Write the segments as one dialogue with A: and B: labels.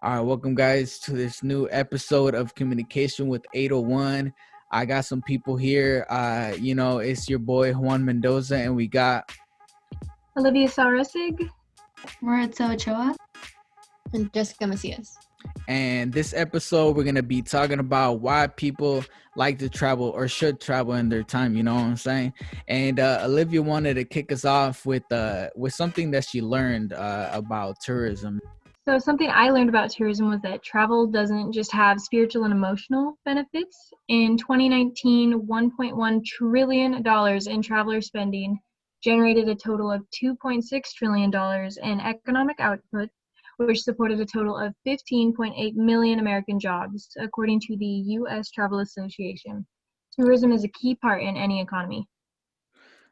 A: All right, welcome guys to this new episode of Communication with 801. I got some people here. It's your boy Juan Mendoza, and we got
B: Olivia Saurasig.
C: Maritza Ochoa.
D: And Jessica Macias.
A: and this episode we're gonna be talking about why people like to travel or should travel in their time. You know what I'm saying? And Olivia wanted to kick us off with something that she learned about tourism.
B: So something I learned about tourism was that travel doesn't just have spiritual and emotional benefits. In 2019, $1.1 trillion in traveler spending generated a total of $2.6 trillion in economic output, which supported a total of 15.8 million American jobs, according to the U.S. Travel Association. Tourism is a key part in any economy.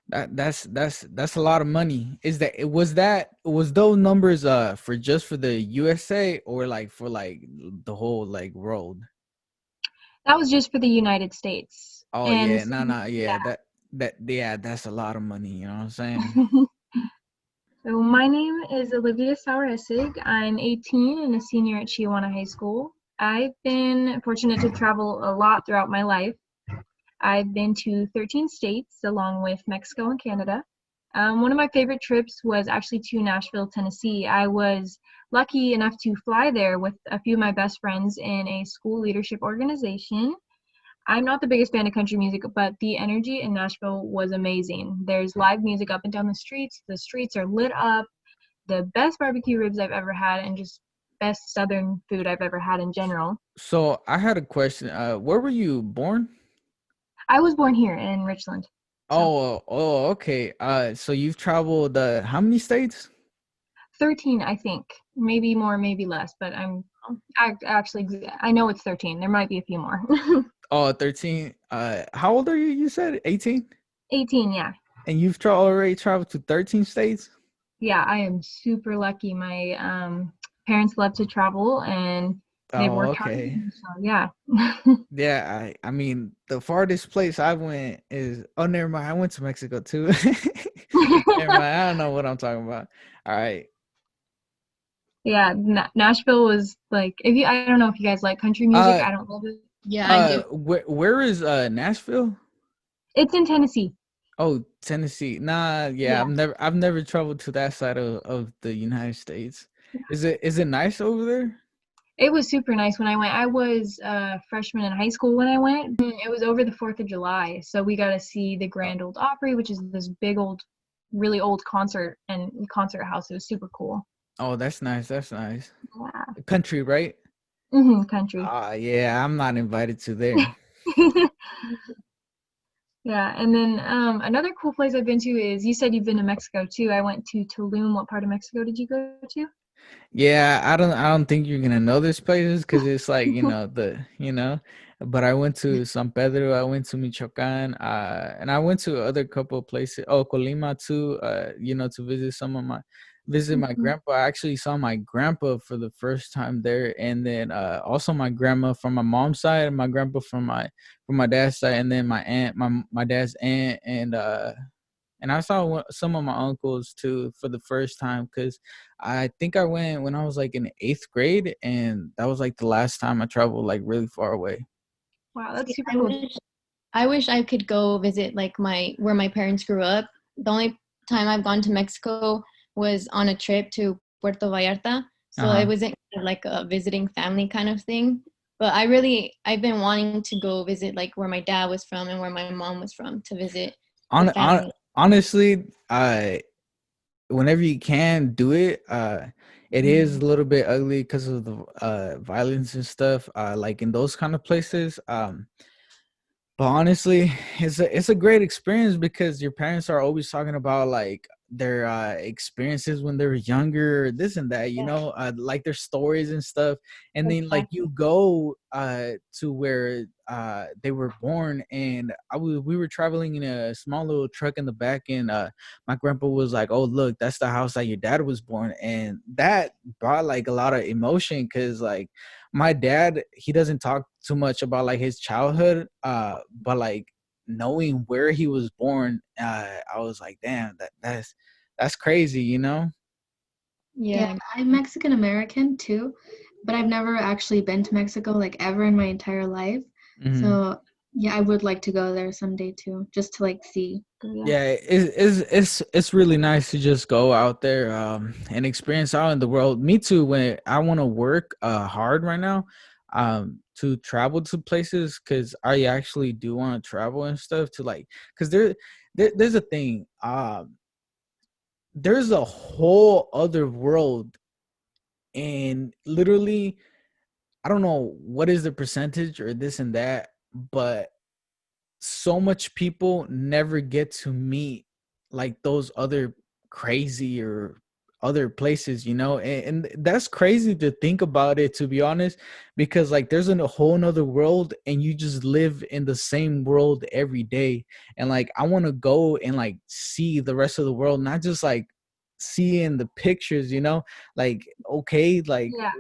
A: That's a lot of money. Was those numbers for the USA or like for like the whole like world?
B: That was just for the United States.
A: Oh
B: And
A: yeah, yeah, that's a lot of money, you know what I'm saying?
B: So my name is Olivia Sauresig. I'm 18 and a senior at Chiawana High School. I've been fortunate to travel a lot throughout my life. I've been to 13 states along with Mexico and Canada. One of my favorite trips was actually to Nashville, Tennessee. I was lucky enough to fly there with a few of my best friends in a school leadership organization. I'm not the biggest fan of country music, but the energy in Nashville was amazing. There's live music up and down the streets. The streets are lit up. The best barbecue ribs I've ever had, and just best Southern food I've ever had in general.
A: So I had a question. Where were you born?
B: I was born here in Richland.
A: Oh, okay. So you've traveled how many states?
B: 13, I think. Maybe more, maybe less, but I know it's 13. There might be a few more.
A: Oh, 13. How old are you? You said 18?
B: 18, yeah.
A: And you've already traveled to 13 states?
B: Yeah, I am super lucky. My parents love to travel and they've
A: Oh,
B: worked hard.
A: okay.
B: So yeah.
A: Yeah, I mean the farthest place I went is never mind. I went to Mexico too. Never mind. I don't know what I'm talking about. All right.
B: Yeah, Nashville was like I don't know if you guys like country music. I don't love it.
D: Yeah, I do.
A: Where is Nashville?
B: It's in Tennessee.
A: Oh, Tennessee. Nah, yeah,
B: Yeah.
A: I've never traveled to that side of the United States. Is it nice over there?
B: It was super nice when I went. I was a freshman in high school when I went. It was over the 4th of July, so we got to see the Grand Ole Opry, which is this big old, really old concert house. It was super cool.
A: Oh, that's nice. That's nice.
B: Yeah.
A: Country, right?
B: Country.
A: Yeah, I'm not invited to there.
B: Yeah, and then another cool place I've been to is you said you've been to Mexico too. I went to Tulum. What part of Mexico did you go to?
A: Yeah, I don't think you're gonna know this places because it's like but I went to San Pedro, I went to Michoacan, and I went to other couple of places. Oh, Colima too. To visit my
B: Mhm.
A: grandpa. I actually saw my grandpa for the first time there, and then also my grandma from my mom's side, and my grandpa from my dad's side, and then my aunt, my dad's aunt, and I saw some of my uncles too for the first time because I think I went when I was like in eighth grade, and that was like the last time I traveled like really far away.
B: Wow, that's
D: See,
B: super
D: I
B: cool.
D: wish I could go visit like where my parents grew up. The only time I've gone to Mexico was on a trip to Puerto Vallarta.
A: Uh
D: So it
A: huh.
D: wasn't kind of like a visiting family kind of thing. But I've been wanting to go visit like where my dad was from and where my mom was from to visit the
A: On
D: family.
A: honestly, whenever you can do it, it is a little bit ugly because of the violence and stuff. Like in those kind of places. But honestly, it's a great experience because your parents are always talking about like their experiences when they were younger, this and that,
D: Yeah,
A: like their stories and stuff. And then like
D: exactly.
A: you go to where they were born, and we were traveling in a small little truck in the back, and my grandpa was like, "Oh, look, that's the house that your dad was born," and that brought like a lot of emotion because like my dad, he doesn't talk too much about like his childhood, but like knowing where he was born, I was like, damn, that's crazy.
C: Yeah,
D: Yeah.
C: I'm Mexican American too, but I've never actually been to Mexico like ever in my entire life.
A: Mhm.
C: So yeah, I would like to go there someday too, just to like see.
B: Yeah.
A: Yeah, it's really nice to just go out there and experience out in the world. Me too. When I want to work hard right now, to travel to places, because I actually do want to travel and stuff to like, because there's a thing. There's a whole other world, and literally, I don't know what is the percentage or this and that, but so much people never get to meet like those other crazy or other places, and that's crazy to think about it, to be honest, because like there's a whole nother world and you just live in the same world every day. And like I want to go and like see the rest of the world, not just like see in the pictures, like okay, like
B: Yeah.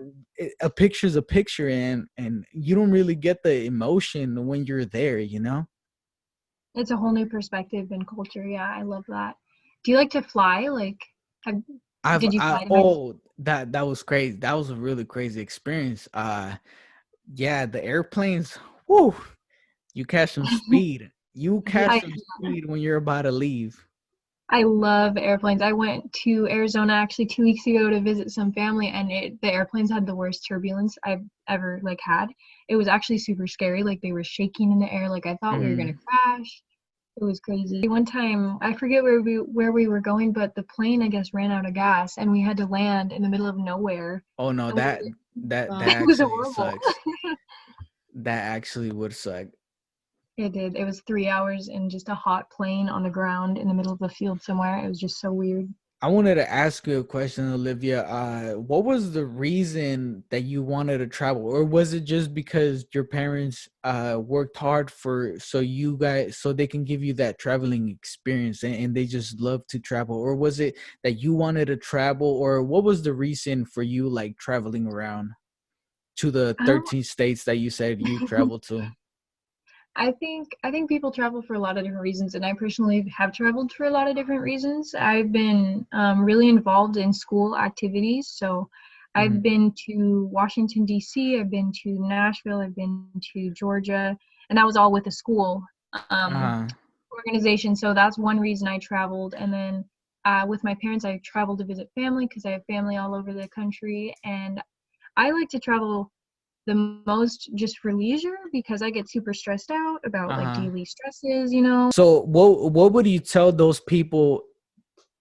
A: a picture's a picture, and you don't really get the emotion when you're there.
B: It's a whole new perspective and culture. Yeah, I love that. Do you like to fly? Like, have
A: I've
B: did you
A: I
B: fly to Mexico?
A: oh that was crazy. That was a really crazy experience. Yeah, the airplanes, whoo, you catch some speed. You catch
B: I
A: some speed when you're about to leave.
B: I love airplanes. I went to Arizona actually 2 weeks ago to visit some family, and the airplanes had the worst turbulence I've ever like had. It was actually super scary. Like they were shaking in the air. Like I thought we were gonna
A: Mhm.
B: crash. It was crazy. One time, I forget where we were going, but the plane I guess ran out of gas, and we had to land in the middle of nowhere.
A: Oh no,
B: And we
A: that
C: Wow.
B: it was
A: actually
B: horrible.
A: sucks. That actually would suck.
B: It did. It was 3 hours in just a hot plane on the ground in the middle of a field somewhere. It was just so weird.
A: I wanted to ask you a question, Olivia. What was the reason that you wanted to travel, or was it just because your parents worked hard for so you guys so they can give you that traveling experience, and they just love to travel, or was it that you wanted to travel, or what was the reason for you like traveling around to the
B: Um,
A: 13 states that you said you traveled to?
B: I think people travel for a lot of different reasons, and I personally have traveled for a lot of different reasons. I've been really involved in school activities, so I've
A: Hmm.
B: been to Washington D.C., I've been to Nashville, I've been to Georgia, and that was all with a school um,
A: Uh-huh.
B: organization. So that's one reason I traveled, and then with my parents, I traveled to visit family because I have family all over the country, and I like to travel the most just for leisure because I get super stressed out about like
A: Uh-huh.
B: daily stresses.
A: So what would you tell those people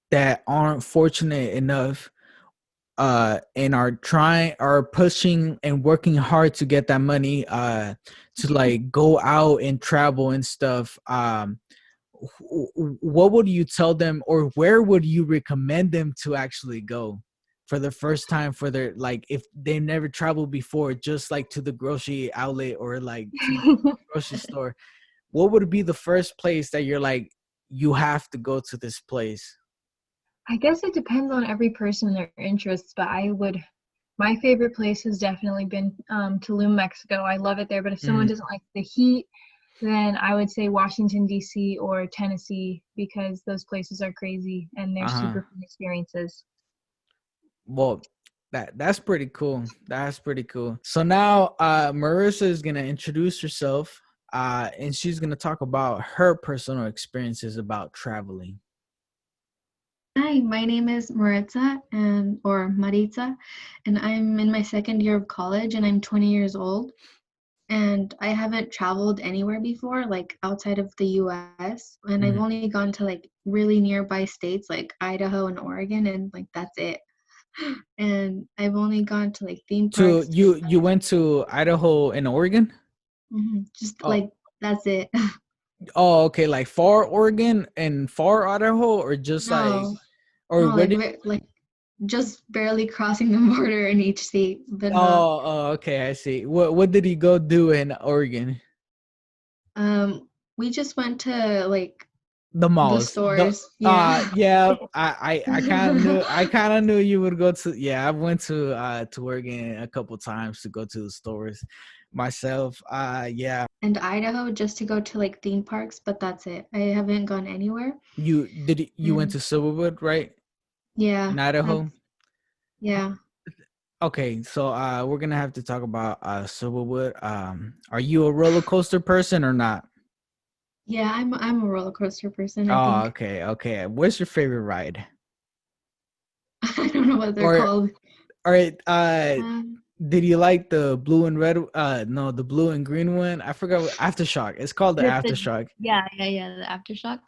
A: that aren't fortunate enough and are pushing and working hard to get that money to like go out and travel and stuff? What would you tell them, or where would you recommend them to actually go for the first time, for their like if they never traveled before, just like to the grocery outlet or like to the grocery store? What would be the first place that you're like, you have to go to this place?
B: I guess it depends on every person and their interests, but my favorite place has definitely been Tulum, Mexico. I love it there, but if someone
A: Mm,
B: doesn't like the heat, then I would say Washington D.C. or Tennessee because those places are crazy and they're
A: uh-huh.
B: super fun experiences.
A: Well, that's pretty cool. That's pretty cool. So now Marissa is gonna introduce herself, and she's gonna talk about her personal experiences about traveling.
C: Hi, my name is Maritza and or Maritza, and I'm in my second year of college and I'm 20 years old. And I haven't traveled anywhere before, like outside of the US. And I've
A: Mhm.
C: only gone to like really nearby states like Idaho and Oregon, and like that's it. And I've only gone to like theme
A: To
C: parks.
A: you went to Idaho and Oregon?
C: Just
A: Oh,
C: like that's it.
A: oh, okay, like far Oregon and far Idaho, or just like,
C: No,
A: or
C: no,
A: where
C: like
A: did?
C: like just barely crossing the border in each state, but not.
A: Oh, okay, I see. What did he go do in Oregon?
C: We just went to like
A: The
C: the
A: malls. The
C: stores. Yeah.
A: yeah, I kind of knew you would go to. Yeah, I went to Oregon a couple times to go to the stores myself. Yeah.
C: And Idaho just to go to like theme parks, but that's it. I haven't gone anywhere.
A: You went
C: And
A: to Silverwood, right?
C: yeah,
A: In Idaho?
C: that's yeah.
A: Okay, so we're gonna have to talk about Silverwood. Are you a roller coaster person or not?
C: Yeah, I'm a roller coaster person, I
A: Oh,
C: think.
A: okay, okay. What's your favorite ride?
C: I don't know what they're
A: Or
C: called.
A: all right,
C: Um,
A: did you like the blue and red? No, the blue and green one. I forgot. Aftershock. It's called the
D: With the
A: Aftershock.
D: yeah, the aftershock.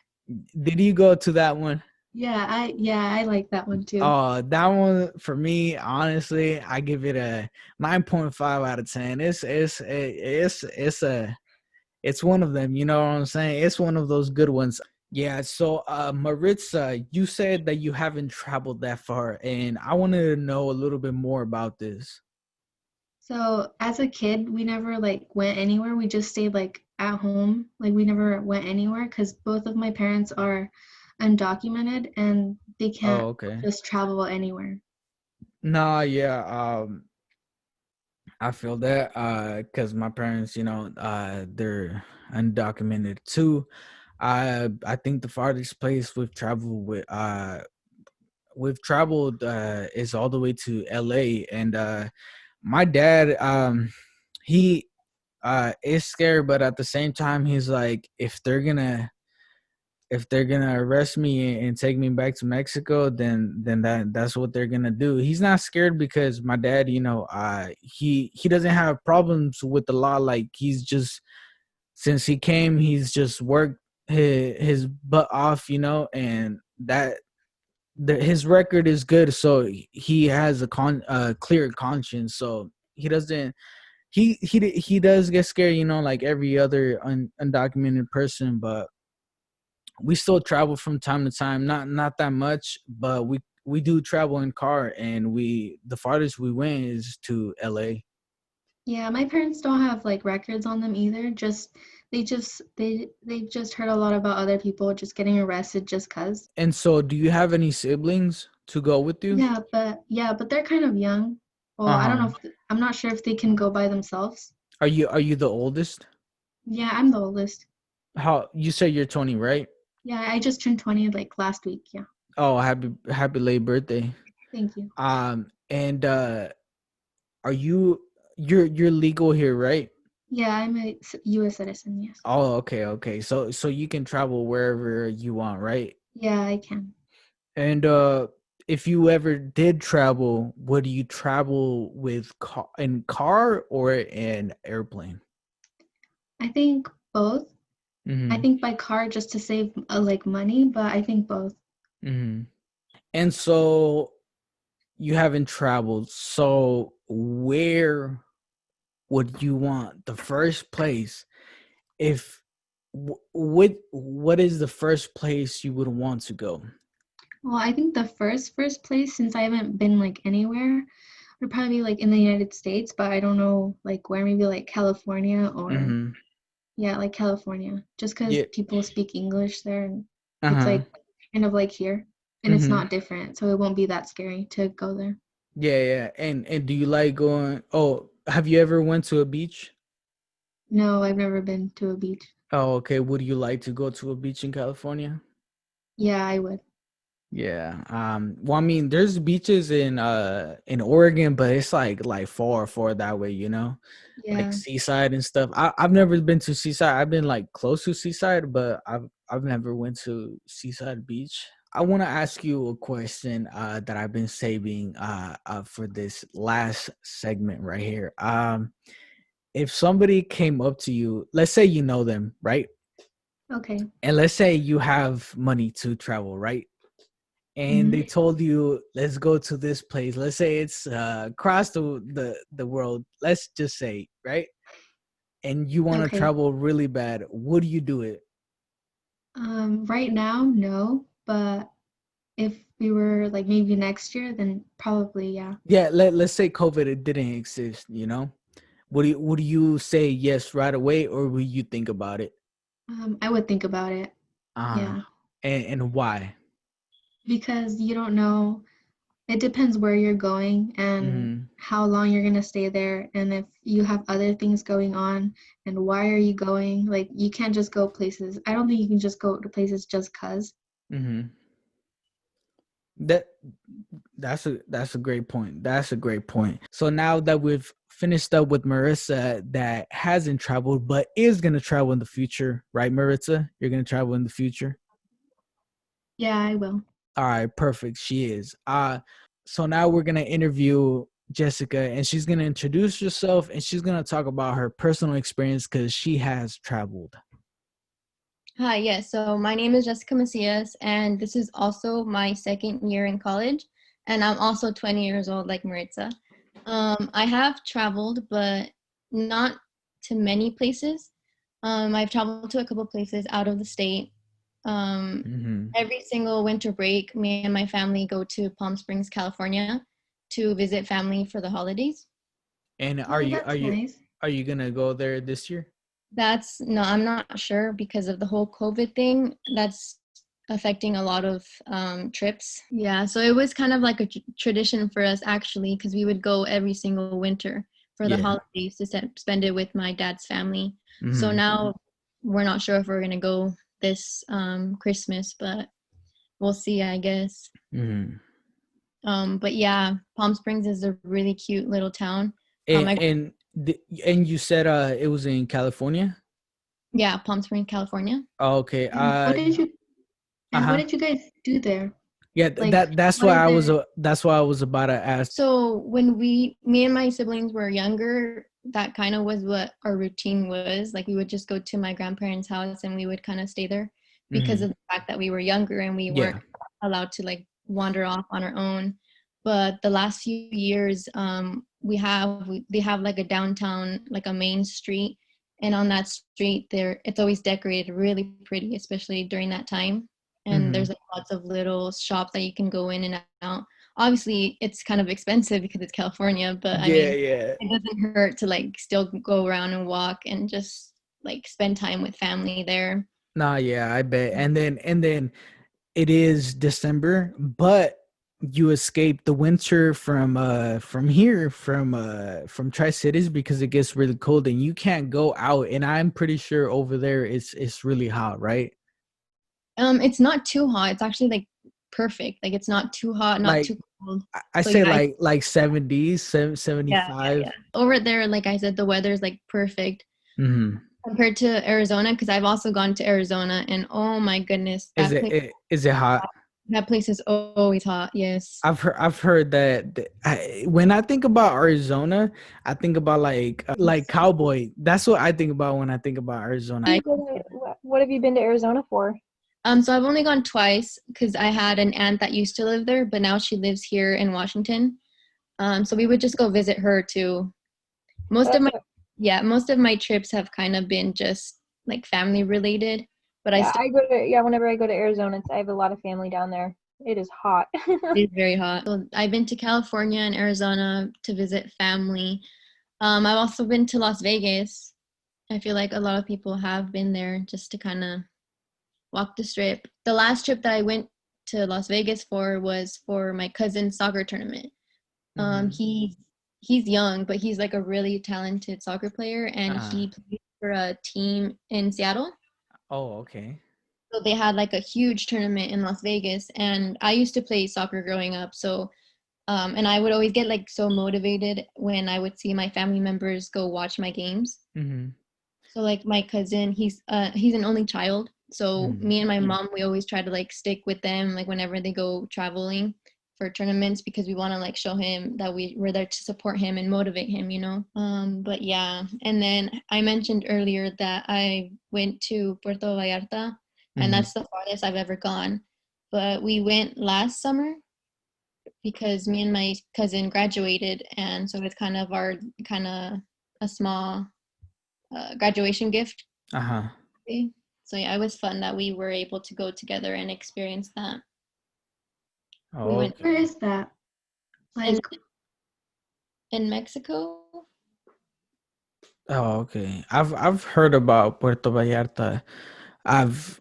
A: Did you go to that one?
C: yeah, I like that one too.
A: Oh, that one for me, honestly, I give it a 9.5 out of 10. It's one of them, you know what I'm saying? It's one of those good ones. Yeah, so Maritza, you said that you haven't traveled that far, and I wanted to know a little bit more about this.
C: So as a kid, we never like went anywhere. We just stayed like at home. Like we never went anywhere because both of my parents are undocumented and they
A: Oh,
C: can't
A: okay.
C: just travel anywhere.
A: Nah, yeah, I feel that because my parents, they're undocumented too. I think the farthest place we've traveled is all the way to LA, and my dad he is scared, but at the same time he's like, if they're gonna arrest me and take me back to Mexico, then that's what they're gonna do. He's not scared because my dad, he doesn't have problems with the law. Like, he's just, since he came, he's just worked his butt off, and his record is good, so he has a clear conscience. So he doesn't he does get scared, like every other undocumented person, but we still travel from time to time, not that much, but we do travel in car, and we the farthest we went is to LA.
C: Yeah, my parents don't have like records on them either. They just heard a lot about other people just getting arrested just 'cause.
A: And so, do you have any siblings to go with you?
C: Yeah, but they're kind of young. Well, I don't know
A: Uh-huh.
C: if I'm not sure if they can go by themselves.
A: Are you the oldest?
C: Yeah, I'm the oldest.
A: How, you say you're 20, right?
C: Yeah, I just turned 20 like last week. Yeah.
A: Oh, happy late birthday.
C: Thank you.
A: And are you're legal here, right?
C: Yeah, I'm a US citizen, yes.
A: Oh, okay, okay. So you can travel wherever you want, right?
C: Yeah, I can.
A: And if you ever did travel, would you travel with car or an airplane?
C: I think both. I
A: Mm-hmm.
C: think by car just to save like money, but I think both.
A: Mm-hmm. And so you haven't traveled. So where would you want the first place? If what is the first place you would want to go?
C: Well, I think the first place since I haven't been like anywhere would probably be like in the United States, but I don't know like where, maybe like California or
A: Mm-hmm.
C: yeah, like California. Just because
A: Yeah.
C: people speak English there and it's
A: Uh-huh.
C: like kind of like here and it's
A: Mm-hmm.
C: not different, so it won't be that scary to go there.
A: Yeah, yeah. And do you like going? Oh, have you ever went to a beach?
C: No, I've never been to a beach.
A: Oh, okay. Would you like to go to a beach in California?
C: Yeah, I would.
A: Yeah. Well, I mean, there's beaches in Oregon, but it's like far that way, like
C: Yeah.
A: Seaside and stuff. I've never been to Seaside. I've been like close to Seaside, but I've never went to Seaside Beach. I want to ask you a question that I've been saving for this last segment right here. If somebody came up to you, let's say you know them, right?
C: Okay.
A: And let's say you have money to travel, right? And
C: Hmm.
A: they told you, let's go to this place. Let's say it's across the world. Let's just say, right? And you want to
C: Okay.
A: travel really bad. Would you do it?
C: Right now, no, but if we were like maybe next year, then probably yeah.
A: Yeah, let's say COVID it didn't exist. Would you say yes right away, or will you think about it?
C: I would think about it.
A: Uh
C: Yeah,
A: and why?
C: because you don't know. It depends where you're going and
A: Mm-hmm.
C: how long you're gonna stay there, and if you have other things going on, and why are you going? Like you can't just go places. I don't think you can just go to places just 'cause.
A: Mm-hmm. That that's a great point. That's a great point. So now that we've finished up with Marissa that hasn't traveled but is gonna travel in the future, right, Marissa? You're gonna travel in the future?
C: Yeah, I will.
A: All right, perfect. She is. So now we're gonna interview Jessica, and she's gonna introduce herself, and she's gonna talk about her personal experience because she has traveled.
D: Hi, yes. So my name is Jessica Macias, and this is also my second year in college, and I'm also 20 years old, like Maritza. I have traveled, but not to many places. I've traveled to a couple places out of the state. Um,
A: Mm-hmm.
D: every single winter break, me and my family go to Palm Springs, California, to visit family for the holidays.
A: And
C: Oh, that's nice.
A: are you gonna go there this year?
D: That's no, I'm not sure because of the whole COVID thing. That's affecting a lot of trips. Yeah, so it was kind of like a tradition for us actually, because we would go every single winter for the
A: Yeah.
D: holidays to spend it with my dad's family. So
A: Mm-hmm.
D: now we're not sure if we're gonna go this Christmas, but we'll see, I guess.
A: Mm-hmm.
D: But yeah, Palm Springs is a really cute little town.
A: And
D: I
A: and and you said it was in California?
D: Yeah, Palm Springs, California.
A: Oh, okay.
C: And what
A: Uh-huh.
C: did you guys do there?
A: Yeah,
C: Like, what is there?
A: that's why I was about to ask.
D: So when me and my siblings were younger, that kind of was what our routine was. Like we would just go to my grandparents' house and we would kind of stay there because
A: Mm-hmm.
D: of the fact that we were younger and we weren't
A: Yeah.
D: allowed to like wander off on our own. But the last few years, they have like a downtown, like a main street, and on that street there, it's always decorated really pretty, especially during that time. And
A: Mm-hmm.
D: there's like lots of little shops that you can go in and out. Obviously it's kind of expensive because it's California, but I
A: Yeah,
D: mean,
A: yeah.
D: it doesn't hurt to like still go around and walk and just like spend time with family there.
A: Nah, yeah, I bet. And then it is December, but you escape the winter from here from Tri-Cities because it gets really cold and you can't go out, and I'm pretty sure over there it's really hot, right?
D: It's not too hot. It's actually like perfect. Like it's not too hot, not
A: Like
D: too cold.
A: I
D: So
A: say
D: yeah,
A: like 70s,
D: yeah.
A: 75.
D: Over there, like I said, the weather's like perfect
A: Mhm.
D: compared to Arizona because I've also gone to Arizona and oh my goodness,
A: Is it hot?
D: that place is always hot. Yes.
A: I've heard that when I think about Arizona, I think about like cowboy. That's what I think about when I think about Arizona.
D: I
B: What have you been to Arizona for?
D: So I've only gone twice because I had an aunt that used to live there, but now she lives here in Washington. So we would just go visit her too. Most of
B: That's
D: my most of my trips have kind of been just like family related, but I
B: Yeah,
D: still
B: whenever I go to Arizona, I have a lot of family down there. It is hot.
D: it's very hot. So I've been to California and Arizona to visit family. I've also been to Las Vegas. I feel like a lot of people have been there just to kind of walk the strip. The last trip that I went to Las Vegas for was for my cousin's soccer tournament. Um,
A: Mhm.
D: he he's young, but he's like a really talented soccer player, and
A: Uh,
D: he plays for a team in Seattle.
A: oh, okay.
D: So they had like a huge tournament in Las Vegas, and I used to play soccer growing up. So and I would always get like so motivated when I would see my family members go watch my games.
A: Mhm.
D: So like my cousin, he's an only child. So
A: Mhm.
D: me and my mom, we always try to like stick with them like whenever they go traveling for tournaments because we want to like show him that we're there to support him and motivate him, you know. But yeah, and then I mentioned earlier that I went to Puerto Vallarta, and
A: Mhm.
D: that's the farthest I've ever gone. But we went last summer because me and my cousin graduated, and so it's kind of our kind of a small graduation gift.
A: Uh-huh.
D: Okay. So yeah, it was fun that we were able to go together and experience that. We
A: Oh,
D: went
C: Where
A: okay.
C: is that?
D: in
C: Like,
D: in Mexico.
A: Oh, okay. I've heard about Puerto Vallarta. I've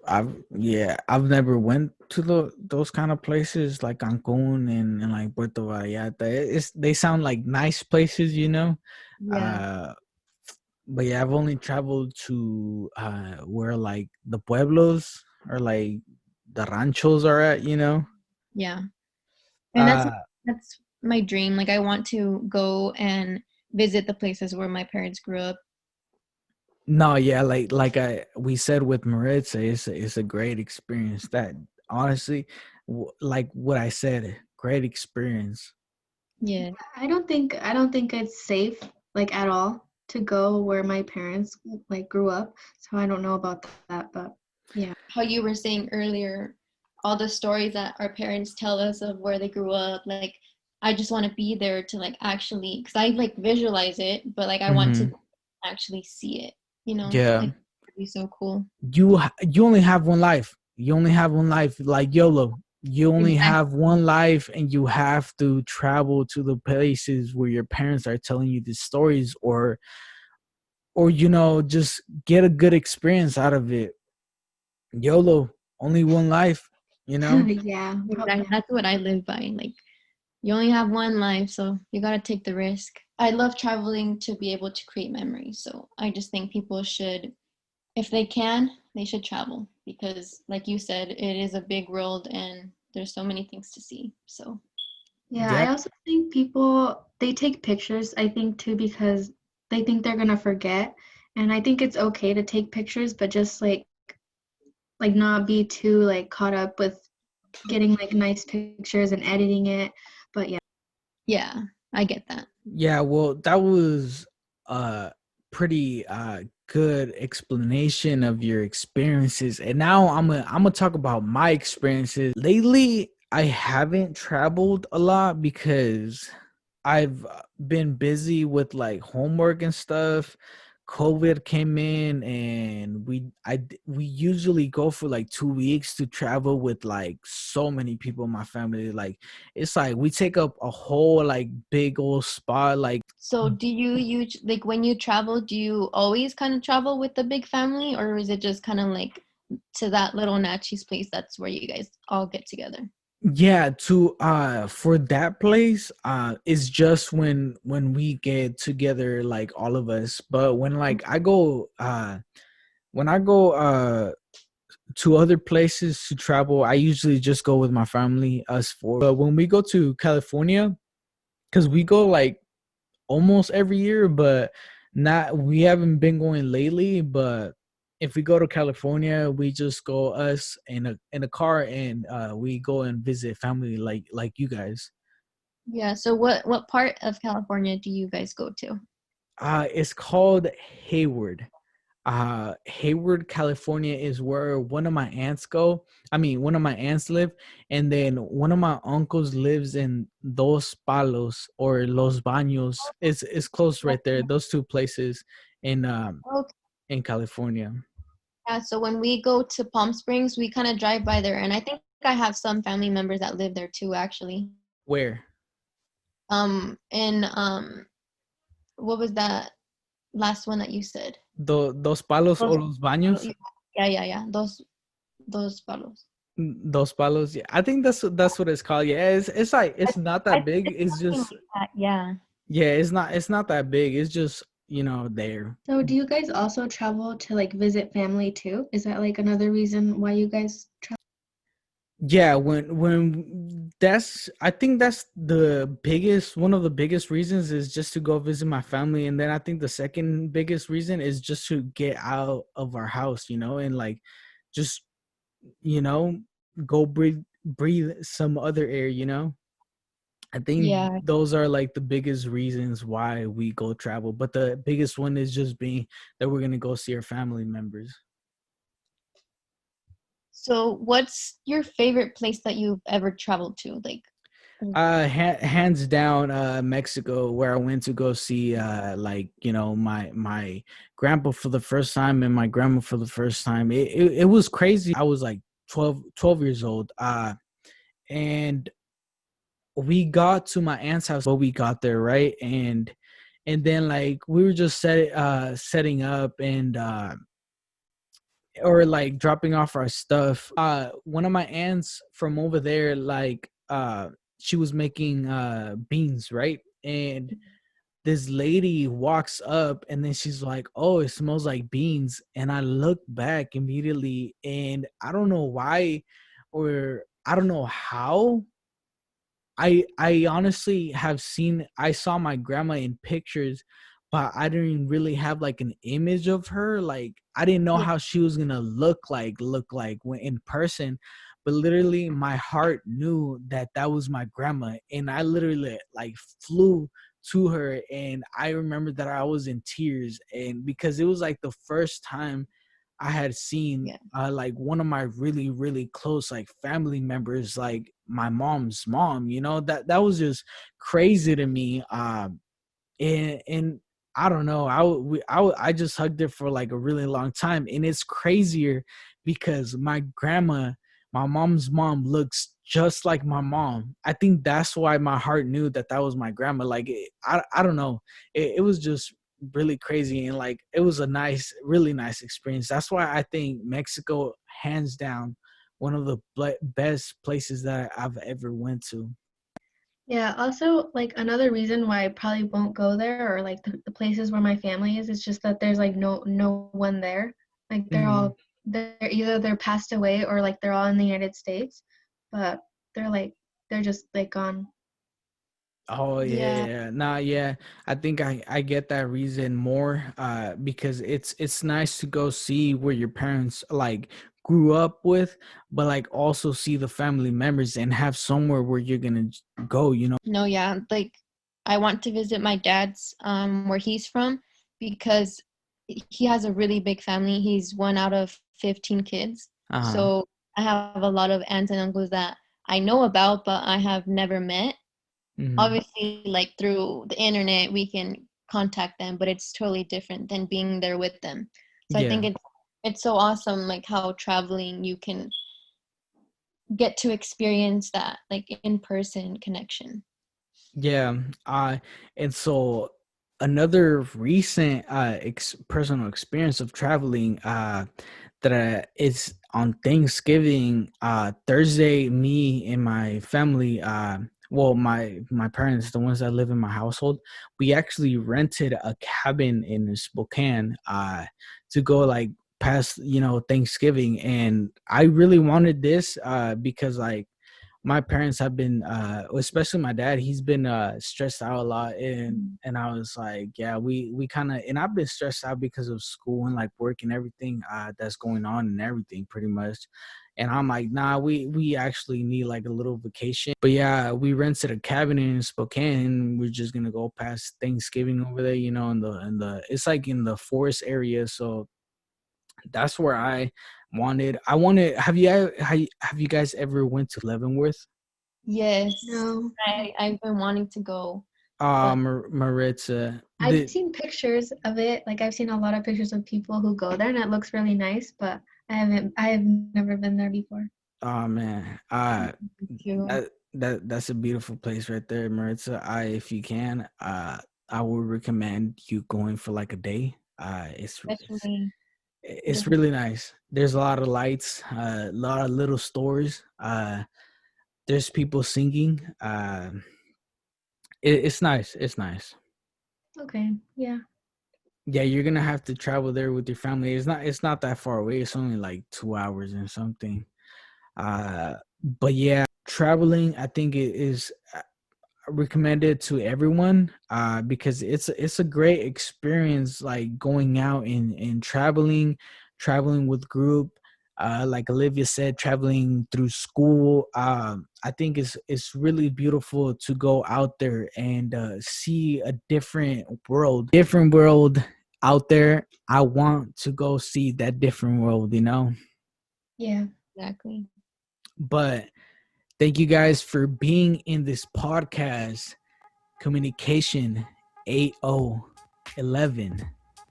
A: never went to those kind of places like Cancun and like Puerto Vallarta. They sound like nice places, you know.
D: Yeah,
A: Uh, but yeah, I've only traveled to where like the pueblos or like the ranchos are at, you know.
D: yeah. And
A: Uh,
D: that's my dream. Like I want to go and visit the places where my parents grew up.
A: no, yeah, like we said with Maritza, it's a great experience. That honestly, like what I said, great experience.
D: Yeah.
C: I don't think it's safe like at all to go where my parents like grew up. So I don't know about that, but yeah.
D: How you were saying earlier, all the stories that our parents tell us of where they grew up, like I just want to be there to like actually, because I like visualize it, but like I want
A: Hmm.
D: to actually see it, you know?
A: Yeah,
D: Like it'd be so cool.
A: you only have one life. You only have one life, like YOLO. You only
D: Exactly.
A: have one life, and you have to travel to the places where your parents are telling you the stories, or just get a good experience out of it. YOLO, only one life, you know?
C: Yeah,
D: Exactly.
C: yeah.
D: That's what I live by. Like you only have one life, so you gotta take the risk. I love traveling to be able to create memories. So I just think people should, if they can, they should travel because, like you said, it is a big world and there's so many things to see. So,
C: Yeah, I
A: Yep.
C: also think people they take pictures, I think too, because they think they're gonna forget. And I think it's okay to take pictures, but just like not be too like caught up with getting like nice pictures and editing it. But yeah.
D: yeah, I get that.
A: Yeah, well, that was a pretty good explanation of your experiences. And now I'm gonna talk about my experiences. Lately, I haven't traveled a lot because I've been busy with like homework and stuff. COVID came in, and we usually go for like 2 weeks to travel with like so many people in my family. Like it's like we take up a whole like big old spot. Like
D: So, do you like when you travel, do you always kind of travel with the big family or is it just kind of like to that little Natchez place that's where you guys all get together?
A: yeah, to for that place, it's just when we get together, like all of us. But when I go to other places to travel, I usually just go with my family, us four. But when we go to California, because we go like almost every year, but not we haven't been going lately. But if we go to California, we just go us in a car, and we go and visit family like you guys.
D: Yeah, so what part of California do you guys go to?
A: It's called Hayward. Hayward, California is where one of my aunts go. I mean, one of my aunts live, and then one of my uncles lives in Dos Palos or Los Baños. It's close right there. Those two places in
D: Okay.
A: in California.
D: Yeah, so when we go to Palm Springs, we kind of drive by there, and I think I have some family members that live there too, actually.
A: Where?
D: In what was that last one that you said?
A: Dos Palos
D: Dos,
A: or Los Baños?
D: yeah. Dos palos.
A: Dos Palos. Yeah, I think that's what it's called. Yeah, it's like
D: I,
A: it's not
D: I
A: that
D: think
A: big.
D: it's
A: It's
D: something
A: just
D: like that. Yeah.
A: yeah, it's not that big. It's just there.
C: So do you guys also travel to like visit family too? Is that like another reason why you guys travel?
A: Yeah, when that's I think that's the biggest one of the biggest reasons is just to go visit my family, and then I think the second biggest reason is just to get out of our house, and like just you know go breathe some other air. I think
D: Yeah.
A: those are like the biggest reasons why we go travel, but the biggest one is just being that we're gonna go see our family members.
D: So, what's your favorite place that you've ever traveled to? Like,
A: Hands down, Mexico, where I went to go see, like my grandpa for the first time and my grandma for the first time. It was crazy. I was like 12 years old, and we got to my aunt's house. But we got there right, and then like we were just setting up and or like dropping off our stuff. One of my aunts from over there, like she was making beans, right? And this lady walks up, and then she's like, "Oh, it smells like beans." And I look back immediately, and I don't know why, or I don't know how, I honestly I saw my grandma in pictures, but I didn't really have like an image of her. Like I didn't know
D: Yeah.
A: how she was gonna look like when in person. But literally, my heart knew that that was my grandma, and I literally like flew to her, and I remember that I was in tears, and because it was like the first time I had seen
D: Yeah.
A: like one of my really really close like family members, like my mom's mom. That was just crazy to me. And I don't know. I just hugged her for like a really long time, and it's crazier because my mom's mom looks just like my mom. I think that's why my heart knew that that was my grandma. Like I don't know. It was just really crazy, and like it was a really nice experience. That's why I think Mexico, hands down, one of the best places that I've ever went to.
C: Yeah, also like another reason why I probably won't go there or like the places where my family is, it's just that there's like no one there. Like
A: Mhm.
C: they're passed away or like they're all in the United States, but they're like they're just like gone.
A: Oh yeah,
D: Yeah.
A: yeah. Nah, yeah. I think I get that reason more because it's nice to go see where your parents like grew up with, but like also see the family members and have somewhere where you're gonna go.
D: No, yeah. Like I want to visit my dad's where he's from because he has a really big family. He's one out of 15 kids.
A: Uh-huh.
D: So I have a lot of aunts and uncles that I know about, but I have never met.
A: Hmm.
D: Obviously, like through the internet, we can contact them, but it's totally different than being there with them. So I
A: Yeah.
D: think it's so awesome, like how traveling you can get to experience that like in person connection.
A: Yeah, and so another recent personal experience of traveling that is on Thanksgiving Thursday. Me and my family, well, my parents, the ones that live in my household, we actually rented a cabin in Spokane to go like past Thanksgiving, and I really wanted this because like my parents have been especially my dad, he's been stressed out a lot, and I was like, yeah, we kind of, and I've been stressed out because of school and like work and everything that's going on and everything pretty much. And I'm like, nah, we actually need like a little vacation. But yeah, we rented a cabin in Spokane, and we're just gonna go past Thanksgiving over there, in the it's like in the forest area. So that's where I wanted. Have you guys ever went to Leavenworth?
D: Yes,
C: No.
D: I've been wanting to go, but
A: Maritza.
C: I've seen pictures of it. Like I've seen a lot of pictures of people who go there and it looks really nice, but I have never been there before.
A: Oh man,
D: too.
A: that's a beautiful place right there, Maritza. If you can, I would recommend you going for like a day.
D: Especially
A: It's
D: the
A: really nice. There's a lot of lights, a lot of little stores. There's people singing. It's nice. It's nice.
C: Okay, yeah.
A: Yeah, you're gonna have to travel there with your family. It's not that far away. It's only like 2 hours and something. But yeah, traveling I think it is recommended to everyone because it's a great experience, like going out and traveling with group, like Olivia said, traveling through school. I think it's really beautiful to go out there and see a different world out there. I want to go see that different world.
C: Yeah.
D: exactly.
A: But thank you guys for being in this podcast, Communication 8011.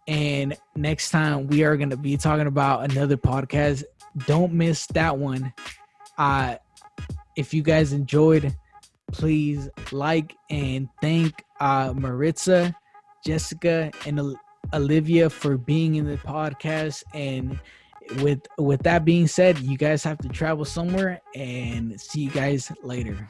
A: And next time we are going to be talking about another podcast. Don't miss that one. Uh, if you guys enjoyed, please like and thank Maritza, Jessica, and Olivia for being in the podcast. And with that being said, you guys have to travel somewhere, and see you guys later.